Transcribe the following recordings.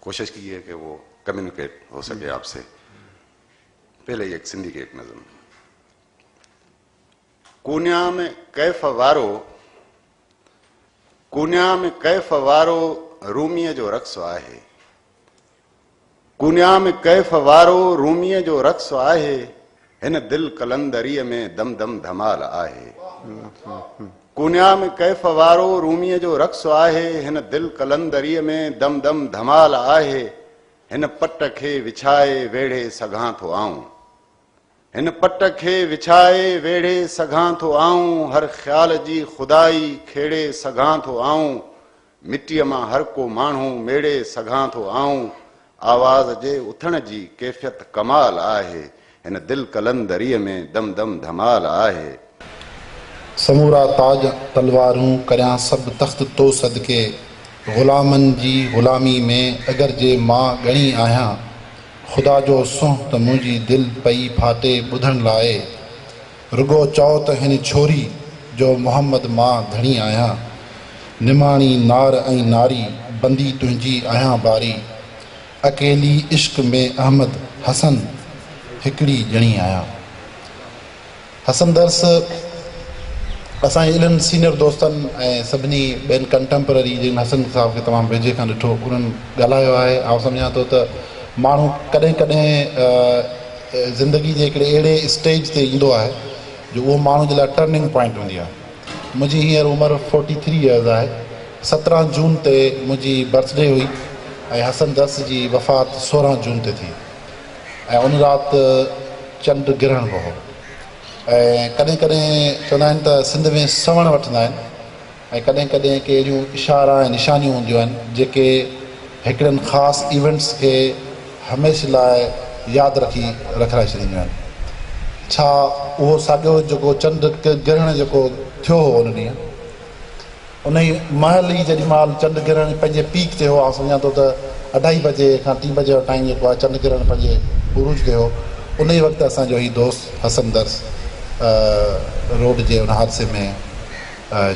कोशिश की है कि वो कम्युनिकेट हो सके आपसे। पहले एक सिंधी की एक नज़म, कुन्या में कैफ वारो, कुन्या में कैफ वारो रूमीअ जो रक़्स आहे, कुन्या में कैफ वारो रूमीअ जो रक़्स आहे, हिन दिल कलंदरीअ में दम दम धमाल आहे। कुन्या में कैफ वारो रूमीअ जो रक़्स आहे, हिन दिल कलंदरीअ में दम दम धमाल आहे, हिन पट खे विछाए वेढ़े सघां थो आऊं, हिन पट खे विछाए वेढ़े सघां थो आऊं, हर ख़्याल जी खुदाई खेड़े सघां थो आऊं, मिट्टीअ मां हर को माण्हू मेड़े सघां थो आऊं, आवाज़ जे उथण जी कैफ़ियत कमाल आहे, हिन दिल कलंदरीअ में दम दम धमाल आहे। समूरा ताज तलवारूं करियां सभु तख़्त तो सदके, ग़ुलामनि जी ग़ुलामी में अगर जे मां ॻणी आहियां, ख़ुदा जो सुंह त मुंहिंजी दिलि पई फाटे ॿुधण लाइ, रुगो चओ त हिन छोरी जो मोहम्मद मां धणी आहियां, निमाणी नार ऐं नारी बंदी तुंहिंजी आहियां बारी, अकेली इश्क में अहमद हसन हिकिड़ी ॼणी आहियां। हसन दर्स असांजे इन्हनि सीनियर दोस्तनि ऐं सभिनी ॿियनि कंटेम्पररी जिन हसन साहब खे तमामु वेझे खां ॾिठो, उन्हनि ॻाल्हायो आहे। ऐं सम्झां थो त माण्हू कॾहिं कॾहिं ज़िंदगी जे हिकिड़े अहिड़े स्टेज ते ईंदो आहे जो उहो माण्हू जे लाइ टर्निंग पॉइंट हूंदी आहे। मुंहिंजी हींअर उमिरि 43 इयर्स आहे। 17 जून ते मुंहिंजी बर्थडे हुई ऐं हसन दर्स जी वफ़ात 16 जून ते थी, ऐं उन राति चंड ग्रहण बि हो। ऐं कॾहिं कॾहिं चवंदा आहिनि त सिंध में सवण वठंदा आहिनि, ऐं कॾहिं कॾहिं के अहिड़ियूं इशारा ऐं निशानियूं हूंदियूं आहिनि जेके हिकिड़नि ख़ासि इवेंट्स खे हमेशह लाइ यादि रखाए छॾींदियूं आहिनि। छा उहो साॻियो जेको चंड ग्रहण जेको थियो हो उन ॾींहुं, उन ई महल ई जेॾी महिल चंड ग्रहण पंहिंजे पीक ते हो, आउं सम्झां थो त 2:30 बजे खां 3 बजे जो टाइम जेको आहे चंड ग्रहण पंहिंजे उरूज ते हो, उन ई वक़्तु असांजो ही दोस्त हसन दर्स रोड जे उन हादसे में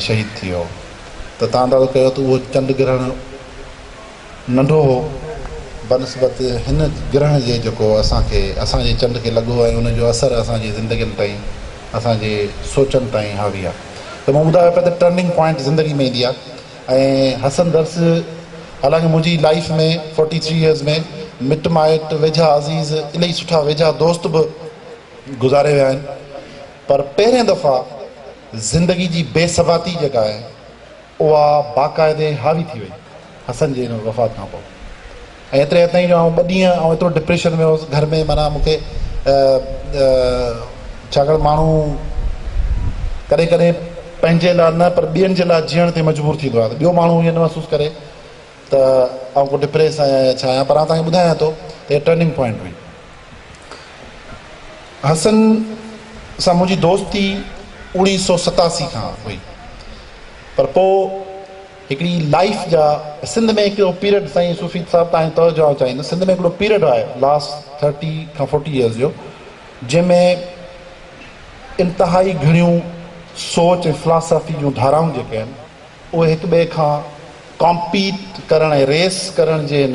शहीद थी वियो। त तव्हां अंदाज़ो कयो त उहो चंड ग्रहण नंढो हो बनस्बत हिन ग्रहण जे जेको असांजे चंड खे लॻो आहे, उनजो असरु असांजी ज़िंदगियुनि ताईं, असांजे सोचनि ताईं हावी आहे। त मां ॿुधायो पिया त टर्निंग पॉइंट ज़िंदगी में ईंदी आहे। ऐं हसन दर्स हालांकि मुंहिंजी लाइफ में 43 इयर्स में मिट माइट वेझा अज़ीज़ इलाही सुठा वेझा दोस्त बि गुज़ारे विया आहिनि, पर पहिरें दफ़ा ज़िंदगी जी बेसबाती जेका आहे उहा बाक़ाइदे हावी थी वई हसन जे हिन वफ़ात खां पोइ। ऐं एतिरे ताईं जो आउं 2 ॾींहं ऐं एतिरो डिप्रेशन में हुउसि घर में। माना मूंखे छाकाणि माण्हू कॾहिं कॾहिं पंहिंजे लाइ न पर ॿियनि जे लाइ जीअण ते मजबूर थींदो आहे, त ॿियो माण्हू ईअं न महसूसु करे त आउं को डिप्रेस आहियां छा आहियां। पर आउं तव्हांखे ॿुधायां थो त इहा टर्निंग पॉइंट हुई। हसन सां मुंहिंजी दोस्ती 1987 खां हुई, पर पोइ हिकिड़ी लाइफ जा सिंध में हिकिड़ो पीरियड, साईं सूफ़ी साहिबु तव्हांजे तौरु जवाबु चाहींदुसि, सिंध में हिकिड़ो पीरियड आहे लास्ट 30 खां 40 इयर्स जो, जंहिंमें इंतिहाई घणियूं सोच ऐं फिलासफ़ी जूं धाराऊं जेके आहिनि उहे हिक ॿिए खां कॉम्पीट करण ऐं रेस करण जे हिन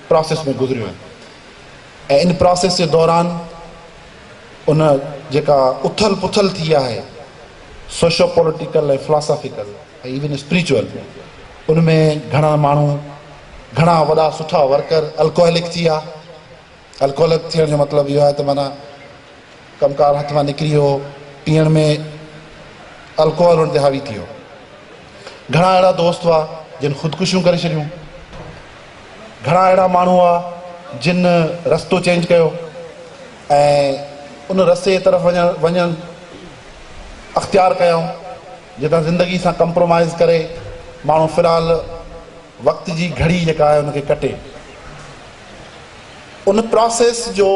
प्रोसेस में गुज़रियूं आहिनि। ऐं इन प्रोसेस जे दौरान उन जेका उथल पुथल थी आहे सोशो पॉलिटिकल ऐं फिलासॉफिकल ऐं इवन स्पिरिचुअल, उनमें घणा माण्हू, घणा वॾा सुठा वर्कर अल्कोहलिक थी विया। अल्कोहलिक थियण जो मतिलबु इहो आहे त माना कमकार हथ मां निकिरी वियो, पीअण में अल्कोहल हुन ते हावी थी वियो। घणा अहिड़ा दोस्त हुआ जिन ख़ुदकुशियूं करे छॾियूं, घणा अहिड़ा माण्हू हुआ जिन रस्तो चेंज कयो ऐं उन रस्ते तरफ़ वञणु अख़्तियार कयूं, जितां ज़िंदगी सां कंप्रोमाइज़ करे माण्हू फ़िलहाल वक़्त जी घड़ी जेका आहे उनखे कटे। उन प्रोसेस जो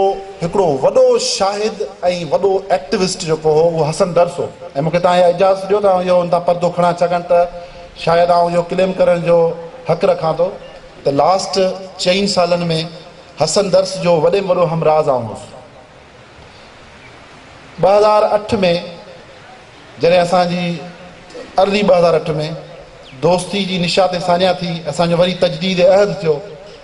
हिकिड़ो वॾो शाहिद ऐं वॾो एक्टिविस्ट जेको हो उहो हसन दर्स हो। ऐं मूंखे तव्हां इहा इजाज़त ॾियो त इहो हुन तां पर्दो खणा, छाकाणि त शायदि आउं इहो क्लेम करण जो हक़ रखां थो त लास्ट 4 सालनि में हसन दर्स जो वॾे में वॾो हमराज़ आउं हुउसि। 2008 में जॾहिं असांजी अर्ली 2008 में दोस्ती जी निशाते सानिया थी, असांजो वरी तजदीद अहद थियो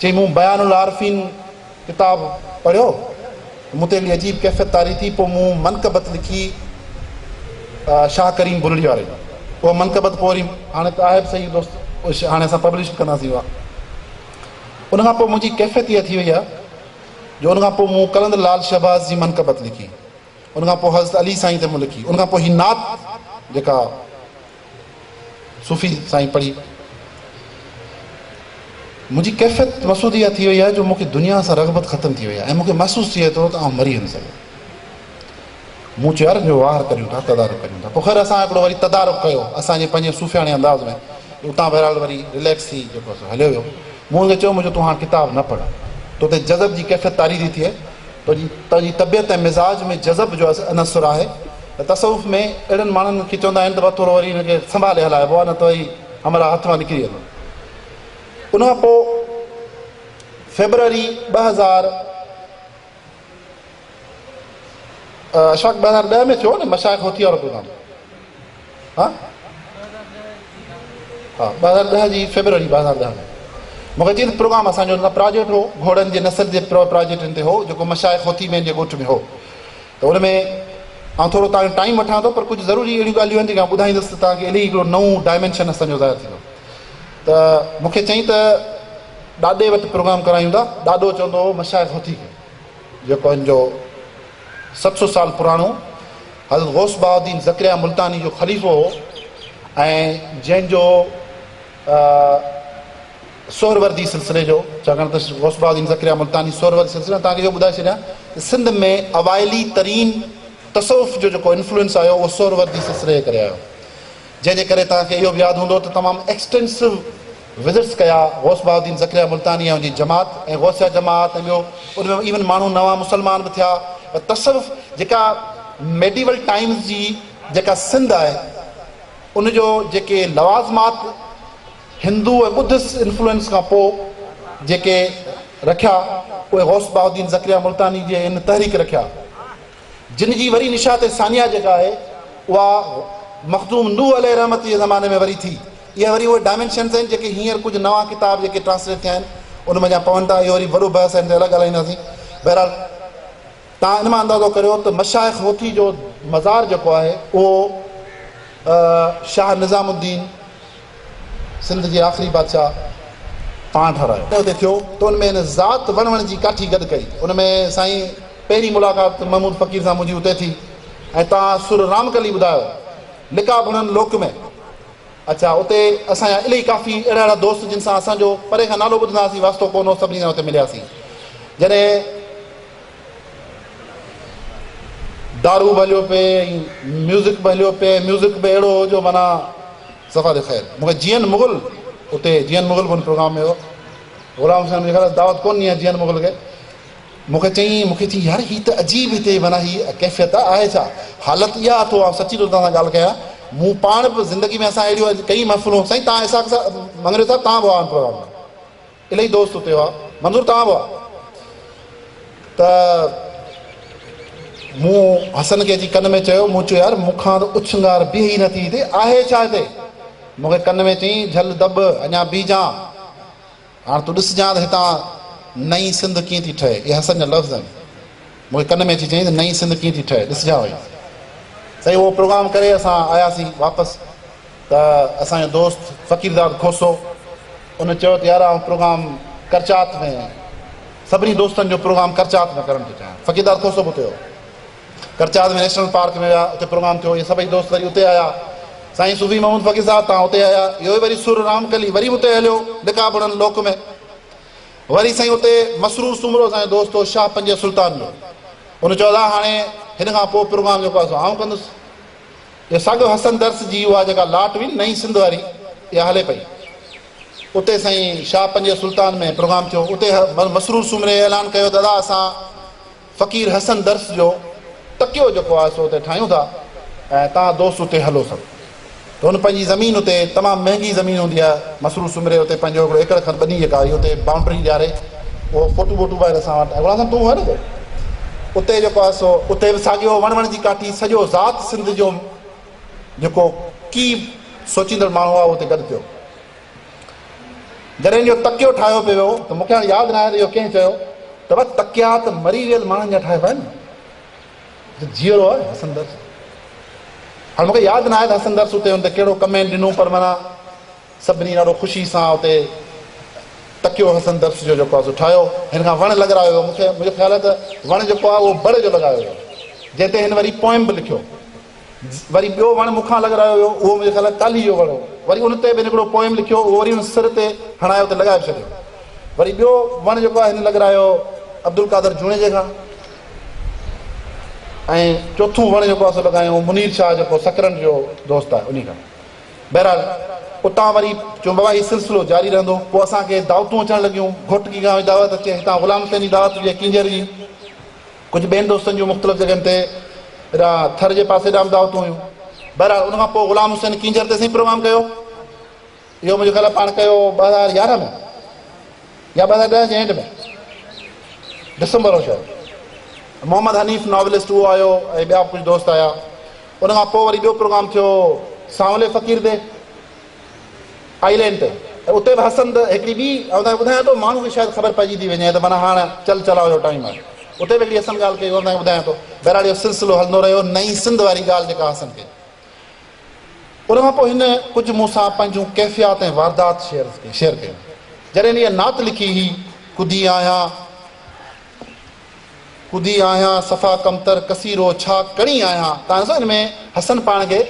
चई मूं बयानुल आरिफ़ीन किताब पढ़ियो, मूं ते अजीब कैफ़ियत तारी थी। पोइ मूं मनक़बत लिखी शाह करीम बुरड़ी वारे, उहा मनक़बत पोइ वरी हाणे त आहे बि सही दोस्त, हाणे असां पब्लिश कंदासीं उहा। उनखां पोइ मुंहिंजी कैफ़ियत इहा थी वई आहे जो उनखां पोइ मूं कलंदर लाल शहबाज़ जी मनक़बत लिखी, उनखां पोइ हज़रत अली साईं ते मूं लिखी, उनखां पोइ हीअ नात जेका सूफ़ी साईं पढ़ी। मुंहिंजी कैफ़ियत मसूद इहा थी वई आहे जो मूंखे दुनिया सां रग़बत ख़तमु थी वई आहे ऐं मूंखे महसूसु थिए थो त आउं मरी वञी सघां। मूं चयो यार जो वार करियूं था, तदारुक करियूं था। पोइ ख़ैर असां हिकिड़ो वरी तदारुक कयो असांजे पंहिंजे सूफ़ियाणे अंदाज़ में, उतां बहरहाल वरी रिलैक्स थी जेको हलियो वियो। मूं हुनखे चयो मुंहिंजो तूं हाणे किताब न पढ़, तो ते जज़ब जी कैफ़ियत तारी थी थिए, तुंहिंजी तबियत ऐं मिज़ाज में जज़ब जो अनसुर आहे। त तसवुफ़ में अहिड़नि माण्हुनि खे चवंदा आहिनि त थोरो वरी हिनखे संभाले हलाइबो आहे, न त वरी हमारा हथ मां निकिरी वेंदो। उनखां पोइ फेबरवरी 2010 में थियो न मशाइख़ होती वारो प्रोग्राम। हा 2010 जी फेबरवरी 2010 में मूंखे चई त प्रोग्राम असांजो न प्रोजेक्ट हो, घोड़नि जे नसल जे प्रोजेक्टनि ते हो जेको मशाइख़ होती में जे ॻोठ में हो। त उन में आउं थोरो तव्हांजो टाइम वठां थो, पर कुझु ज़रूरी अहिड़ियूं ॻाल्हियूं आहिनि जेके आउं ॿुधाईंदुसि त तव्हांखे अहिड़ी हिकिड़ो नओं डायमेंशन असांजो ज़ाहिर थींदो। त मूंखे चई त ॾाॾे वटि प्रोग्राम करायूं था। ॾाॾो चवंदो हो मशाइख़ होती खे, जेको हिनजो 700 साल पुराणो हज़रत गौस बहाउद्दीन ज़करिया मुल्तानी जो ख़लीफ़ो हो ऐं जंहिंजो सोहरवर्दी सिलसिले जो, छाकाणि त गौस बहाउद्दीन ज़करिया मुल्तानी सोहरवर्दी सिलसिला तव्हांखे इहो ॿुधाए छॾियां सिंध में अवाइली तरीन तसवुफ़ जो जेको इन्फ्लुएंस आयो उहो सोहरवर्दी सिलसिले जे करे आयो, जंहिंजे करे तव्हांखे इहो बि यादि हूंदो त तमामु एक्सटेंसिव विज़िट्स कया गौस बहाउद्दीन ज़करिया मुल्तानी ऐं उनजी जमात ऐं गौसिया जमात ऐं ॿियो उनमें इवन माण्हू नवां मुस्लमान बि थिया। तसवुफ़ जेका मेडिवल टाइम्स जी जेका सिंध आहे उनजो जेके लवाज़मात हिंदू ऐं बुद्धिस्ट इन्फ्लुएंस खां पोइ जेके रखिया उहे गौस बहाउद्दीन ज़करिया मुल्तानी जे इन तहरीक रखिया, जिन जी वरी निशात सानिया जेका आहे उहा मखदूम नूह अलैहि रहमत जे ज़माने में वरी थी। इहे वरी उहे डायमेंशन्स आहिनि जेके हींअर कुझु नवां किताब जेके ट्रांसलेट थिया आहिनि उन में जा पवनि था। इहो वरी वॾो बहस आहिनि, अलॻि ॻाल्हाईंदासीं। बहरहाल तव्हां इन मां अंदाज़ो करियो त मशाइख़ होती जो मज़ार जेको आहे उहो शाह निज़ामुद्दीन सिंध जे आख़िरी बादशाह पाण ठारायो हुते थियो। त उन में ज़ात वण जी काठी गॾु कई। उन में साईं पहिरीं मुलाक़ात महमूद फ़क़ीर सां मुंहिंजी उते थी ऐं तव्हां सुर रामकली ॿुधायो लिका बुणनि लोक में। अच्छा, उते असांजा इलाही काफ़ी अहिड़ा अहिड़ा दोस्त जिन सां असांजो परे खां नालो ॿुधंदासीं वास्तो कोन्हो, सभिनी सां उते मिलियासीं। जॾहिं दारू बि हलियो पिए ऐं म्यूज़िक बि हलियो पिए, म्यूज़िक बि अहिड़ो हो जो माना सफ़ा दे ख़ैर। मूंखे जीअन मुग़ल उते जीअन मुग़ल बि प्रोग्राम में हो, गुलाम हुसैन मुंहिंजे ख़्याल दावत कोन ॾिनी आहे जीअन मुग़ल खे। मूंखे चई यार हीअ त अजीब हिते माना हीअ कैफ़ियत आहे छा, हालत इहा अथव। आउं सची थो तव्हां सां ॻाल्हि कयां, मूं पाण बि ज़िंदगी में असां अहिड़ियूं कई महफ़िलूं साईं तव्हां इसाक़ सां मंगरे साहिबु तव्हां बि हुआ प्रोग्राम में, इलाही दोस्त उते हुआ, मंज़ूर तव्हां बि हुआ। त मूं हसन खे अची कन में चयो, मूं चयो यार मूंखां त उछंगार बि ई नथी थिए, आहे छा हिते? मूंखे कन में चई झल दब अञा बीजां, हाणे तूं ॾिसजां त हितां नई सिंध कीअं थी ठहे। इहे हसन जा लफ़्ज़ आहिनि। मूंखे कन में अची चई त नई सिंध कीअं थी ठहे, ॾिसजां वई। साईं उहो प्रोग्राम करे असां आयासीं वापसि, त असांजो दोस्त फ़क़ीरदाद खोसो उन चयो त यार आउं प्रोग्राम करचात में, सभिनी दोस्तनि जो प्रोग्राम करचात में करणु थो चाहियां। फ़क़ीरदाद खोसो बि उते हो, करचात में नेशनल पार्क में विया, उते प्रोग्राम थियो। इहे सभई दोस्त वरी उते आया। साईं सूफ़ी महमूद फ़क़ीर साहिबु तव्हां उते आया, इहो वरी सुर रामकली वरी उते हलियो लिका बुणनि लोक में। वरी साईं उते मसरूर सुमरो असांजो दोस्त हो शाह पंज सुल्तान जो, उन चयो हाणे हिन खां पोइ प्रोग्राम जेको आहे आउं कंदुसि। इहो साॻियो हसन दर्स जी उहा जेका लाट हुई नई सिंध वारी इहा हले पई। उते साईं शाह पंज सुल्तान में प्रोग्राम थियो। उते मसरूर सुमरे ऐलान कयो दादा असां फ़क़ीर हसन दर्स जो टकियो जेको आहे सो उते ठाहियूं था ऐं तव्हां दोस्त उते हलो सभु। त हुन पंहिंजी ज़मीन उते तमामु महांगी ज़मीन हूंदी आहे मसरूर सुमरे, उते पंहिंजो हिकिड़ो एकड़ खनि ॿनी जेका हुई उते बाउंड्री ॾियारे उहो फोटू वोटू ॿाहिरि असां वटि गुलाम सां तूं हुआ न उते जेको आहे सो उते बि साॻियो वण जी काठी सॼो ज़ात सिंध जो जेको की सोचींदड़ माण्हू आहे उते गॾु थियो। जॾहिं इहो तकियो ठाहियो पियो त मूंखे हाणे यादि न आहे त इहो कंहिं चयो त बसि तकिया त मरी वियल माण्हुनि जा ठाहिबा आहिनि जीअरो आहे हसनदर्स। हाणे मूंखे यादि न आहे त हसनदर्स उते हुन ते कहिड़ो कमेंट ॾिनो, पर माना सभिनी ॾाढो ख़ुशी सां उते तकियो हसनदर्स जो जेको आहे सो ठाहियो। हिन खां वणु लॻायो हुयो, मुंहिंजो ख़्यालु आहे त वणु जेको आहे उहो बड़ जो लॻायो हुयो, जंहिं ते हिन वरी पोइम बि लिखियो। वरी ॿियो वणु मूंखां लॻायो हुयो, उहो मुंहिंजे ख़्यालु आहे टाली जो वणु हो, वरी उन ते बि हिकिड़ो पोइम लिखियो, उहो वरी हुन सिर ते हणायो त लॻाए छॾियो। वरी ॿियो वणु जेको आहे हिन लॻायो अब्दुल कादर जूणे जे खां, ऐं चोथों वणु जेको आहे सो लॻायो मुनीर शाह जेको सकरन जो दोस्त आहे उन खां। बहरहाल उतां वरी चयो बाबा हीउ सिलसिलो जारी रहंदो। पोइ असांखे दावतूं अचणु लॻियूं, घोटकी खां दावत अचे, हितां ग़ुलाम हुसैन जी दावत हुजे, किंजर जी, कुझु ॿियनि दोस्तनि जूं मुख़्तलिफ़ जॻहियुनि ते हेॾा थर जे पासे ॾांहुं दावतूं हुयूं। बहरहाल उनखां पोइ ग़ुलाम हुसैन किंजर ते असीं प्रोग्राम कयो। इहो मुंहिंजो ख़्यालु आहे पाण कयो 2011 में या 2010 जे एंड में, डिसंबर हो शायदि। मोहम्मद हनीफ़ नॉवलिस्ट उहो आयो ऐं ॿिया कुझु दोस्त आया। उनखां पोइ वरी ॿियो प्रोग्राम थियो सांवले फ़क़ीर ते आइलैंड ते, ऐं उते बि हसन हिकिड़ी ॿी तव्हांखे ॿुधायां थो, माण्हू खे शायदि ख़बर पइजी थी वञे त माना हाणे चलाव जो टाइम आहे। उते बि हिकिड़ी हसन ॻाल्हि कई, तव्हांखे ॿुधायां थो। बहरहाल इहो सिलसिलो हलंदो रहियो, नई सिंध वारी ॻाल्हि जेका हसन कई। उनखां पोइ हिन कुझु मूंसां पंहिंजूं कैफ़ियात ऐं वारदात शेयर कयूं। जॾहिं इहा नात लिखी हुई कुदी आहियां सफ़ा कमतर कसीरो छा कणी आहियां, तव्हां ॾिसो हिन में हसन पाण खे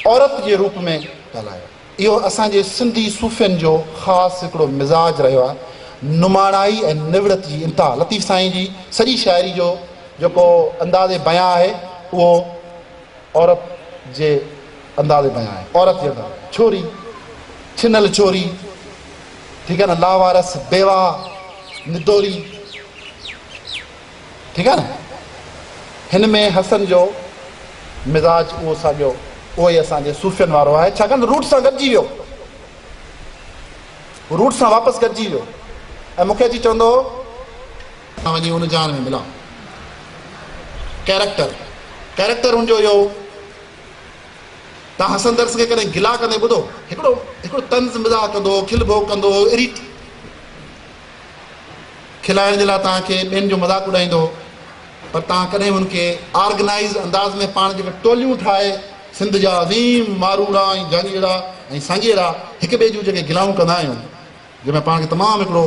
औरत जे रूप में ॻाल्हायो। इहो असांजे सिंधी सूफ़ियुनि जो ख़ासि हिकिड़ो मिज़ाज रहियो आहे, नुमाणाई ऐं निवड़त जी इंतिहा। लतीफ़ साईं जी सॼी शाइरी जो जेको अंदाज़े बयां आहे उहो औरत जे अंदाज़े बयां आहे। औरत जे अंदाज़, छोरी, छिनल छोरी, ठीकु आहे न, लावारस, बेवा, निदोरी, ठीकु आहे न। हिन में हसन जो मिज़ाज उहो साॻियो उहो ई असांजे सूफ़ियुनि वारो आहे, छाकाणि रूट सां गॾिजी वियो, रूट सां वापसि गॾिजी वियो। ऐं मूंखे अची चवंदो मां वञी हुन जान में मिलां। कैरेक्टर हुनजो इहो, तव्हां हसनदर्स खे कॾहिं गिला कंदे ॿुधो, हिकिड़ो तंज़ मिज़ाज कंदो, खिल भोग कंदो, खिलाइण जे लाइ तव्हांखे ॿियनि जो मज़ाक उॾाईंदो, पर तव्हां कॾहिं हुनखे ऑर्गनाइज़ अंदाज़ में पाण जेके टोलियूं ठाहे, सिंध जा अज़ीम मारूड़ा ऐं जांगीड़ा ऐं सांगीड़ा हिक ॿिए जूं जेके गिलाऊं कंदा आहियूं, जंहिंमें पाण खे तमामु हिकिड़ो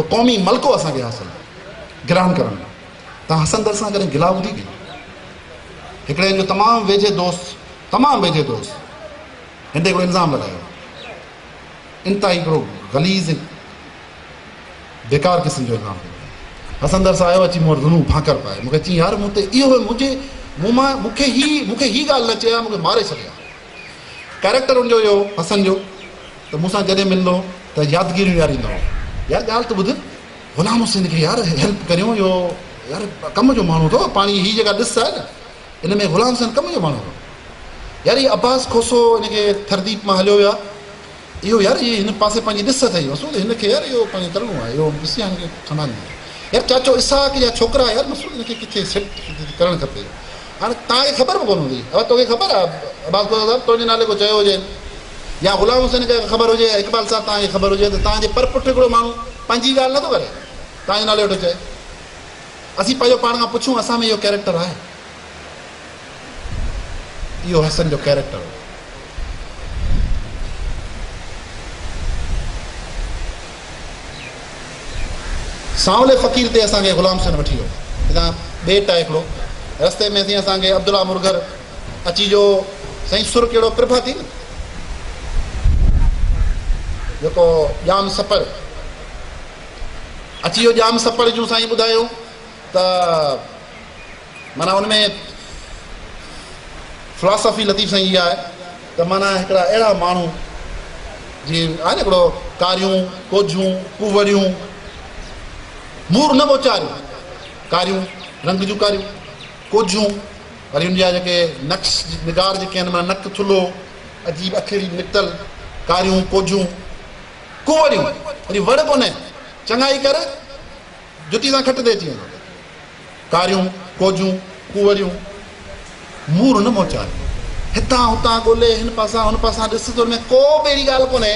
क़ौमी मलको असांखे हासिलु गिरान करण में। तव्हां हसनदर्स सां कॾहिं गिला ॿुधी कई? हिकिड़े जो तमामु वेझे दोस्त हिन ते हिकिड़ो इल्ज़ाम लॻायो, इंतिहा हिकिड़ो गलीज़ बेकार क़िस्म जो इल्ज़ाम कयो। हसनदर्स आयो अची मूं वटि ज़ुनू फाकर पाए, मूंखे चई यार मूं ते इहो मूंखे ही ॻाल्हि न चया, मूंखे मारे छॾिया। कैरेक्टर हुनजो इहो हसन जो, त मूंसां जॾहिं मिलंदो त यादगिरियूं यारींदो, यार ॻाल्हि त ॿुध, ग़ुलाम हुसैन खे यार हेल्प करियो, इहो यार कम जो माण्हू अथव, पाणी हीअ जेका ॾिस आहे न, हिन में ग़ुलाम हुसैन कम जो माण्हू अथव यार। इहो अब्बास खोसो हिनखे थरदीप मां हलियो वियो, इहो यार इहे हिन पासे पंहिंजी ॾिस अथई, मसूद हिनखे यार इहो पंहिंजो करिणो आहे, इहो ॾिसी हिनखे संभालींदो यार। चाचो इसाक जा छोकिरा यार, मसूद हिनखे किथे सेट करणु खपे। हाणे तव्हांखे ख़बर बि कोन हूंदी, अगरि तोखे ख़बर आहे अब्बास खोसा साहिबु तुंहिंजे नाले को चयो हुजे, या ग़ुलाम हुसैन खे ख़बर हुजे, इक़बाल साहिबु तव्हांखे ख़बर हुजे, त तव्हांजे परपुठ हिकिड़ो माण्हू पंहिंजी ॻाल्हि नथो करे, तव्हांजे नाले वटि चए। असीं पंहिंजो पाण खां पुछूं असां में इहो कैरेक्टर आहे? इहो हसन जो कैरेक्टर हो। सांवले फ़क़ीर ते असांखे ग़ुलाम हुसैन वठी वियो, हितां ॿेट आहे हिकिड़ो, रस्ते में असीं असांखे अब्दुल्ला मुर्गर अची जो साईं सुर कहिड़ो कृपा थी न, जेको जाम सपड़ अची वियो, जाम सपड़ जूं साईं ॿुधायो त माना हुनमें फिलॉसफी लतीफ़ साईं जी आहे त माना हिकिड़ा अहिड़ा माण्हू जीअं आहे न हिकिड़ो कारियूं कोझूं कुंवरियूं मूर न मोचारियूं, कारियूं रंग जूं कारियूं कोझूं, वरी हुनजा जेके नक्श निगार जेके आहिनि माना नक थुल्हो अजीब अखिड़ी निकतल, कारियूं कोझूं कुंवरियूं, वरी वड़ कोन्हे चङाई कर जुती सां खट ते अची वेंदो, कारियूं कोझूं कुंवरियूं मूर न मोचारियूं, हितां हुतां ॻोल्हे हिन पासां हुन पासां ॾिस त हुन में को बि अहिड़ी ॻाल्हि कोन्हे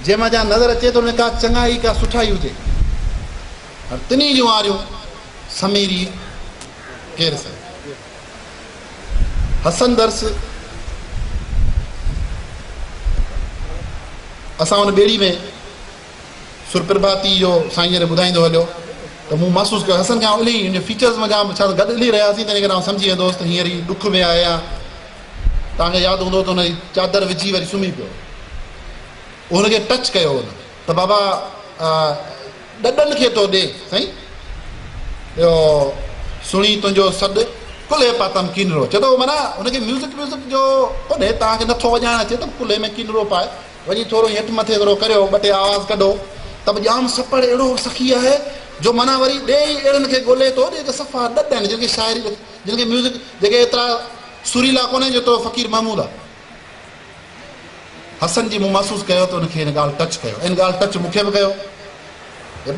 जंहिंमां जा नज़र अचे थो का चङाई का सुठाई हुजे, तिनी जूं आरियूं समीरी केरु सही। हसन दर्स असां हुन ॿेड़ी में सुरप्रभाती जो साईं जन ॿुधाईंदो हलियो त मूं महसूसु कयो हसन खां इलाही हुन फीचर्स में छा गॾु हली रहियासीं, तंहिं करे सम्झी वेंदोसि त हींअर ई ॾुख में आया। तव्हांखे यादि हूंदो त हुनजी चादर विझी वरी सुम्ही पियो, हुनखे टच कयो हुन त बाबा ॾॾनि खे थो ॾे साईं, ॿियो सुणी तुंहिंजो सॾु कुल्हे पातम किनरो, चए थो माना हुनखे म्यूज़िक जो कोन्हे, तव्हांखे नथो वॼाइणु अचे त कुल्हे में किनरो पाए वञी थोरो हेठि मथे थोरो करियो, ॿ टे आवाज़ कढो त बि ॼाम सपड़ अहिड़ो सखी आहे जो माना वरी ॾे अहिड़नि खे ॻोल्हे थो ॾे त सफ़ा ॾॾ आहिनि जिन खे शाइरी, जिन खे म्यूज़िक जेके एतिरा सुरीला कोन्हे जो तो फ़क़ीर महमूद आहे। हसन जी मूं महसूसु कयो त हुनखे हिन ॻाल्हि टच कयो, हिन ॻाल्हि टच मूंखे बि कयो।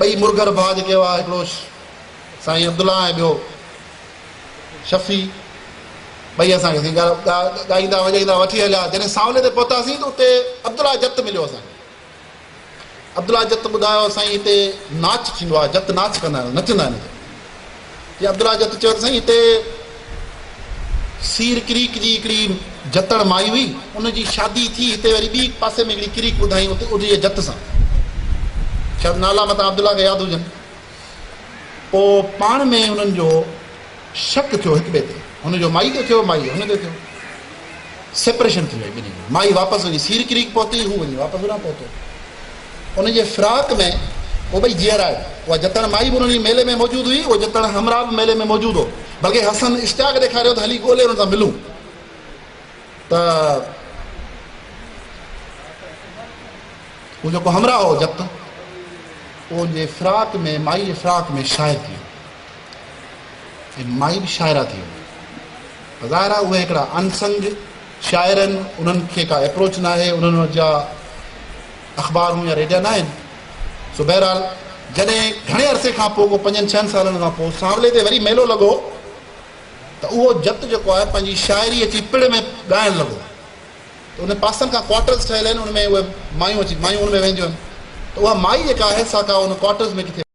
ॿई मुर्गर भाउ जेके हुआ, हिकिड़ो साईं अब्दुल्ला ऐं ॿियो शफ़ी, ॿई असांखे ॻाईंदा वॼाईंदा वठी हलिया। जॾहिं सावले ते पहुतासीं त उते अब्दुल्ला जत मिलियो असांखे। अब्दुल्ला जत ॿुधायो साईं हिते नाच थींदो आहे, जत नाच कंदा आहिनि, नचंदा आहिनि हिते। अब्दुल्ला जत चयो त साईं हिते सीर क्रीक जी हिकिड़ी जतड़ माई हुई, उनजी शादी थी, हिते वरी ॿी पासे में हिकिड़ी क्रीक ॿुधाई, उते उनजी जत सां, शायदि नाला मतां अब्दुल्ला खे यादि हुजनि। पोइ पाण में हुननि जो शक थियो हिक ॿिए ते, हुनजो माई ते थियो, माई हुनते थियो, सेपरेशन थी वई ॿिन्ही। माई वापसि वञी सीर क्रीक पहुती, हू वञी वापसि न पहुतो। उनजे फिराक में उहो ॿई जीअर आहे, उहा जतण माई बि उन मेले में मौजूदु हुई, उहो जतण हमरा बि मेले में मौजूदु हो। बल्कि हसन इश्तियाक ॾेखारियो त हली ॻोल्हे हुन सां मिलूं, त उहो जेको हमरा हो जत, उनजे फिराक में, माई जे फिराक में शाइर थी वियो, माई बि शाइरा थी वई। ज़ाहिर आहे उहे हिकिड़ा अनसंग शाइर आहिनि, उन्हनि खे का अप्रोच न आहे, उन्हनि जा अख़बारूं या रेडिया न आहिनि। सो बहरहाल जॾहिं घणे अरसे खां पोइ, को 5-6 सालनि खां पोइ सावले ते वरी मेलो लॻो, त उहो जत जेको आहे पंहिंजी शाइरी अची पिड़ में ॻाइणु लॻो। त उन पासनि खां क्वार्टर्स ठहियल आहिनि, उनमें उहे मायूं अची, मायूं उनमें वेंदियूं आहिनि। त उहा माई जेका आहे सा का उन क्वार्टर्स में किथे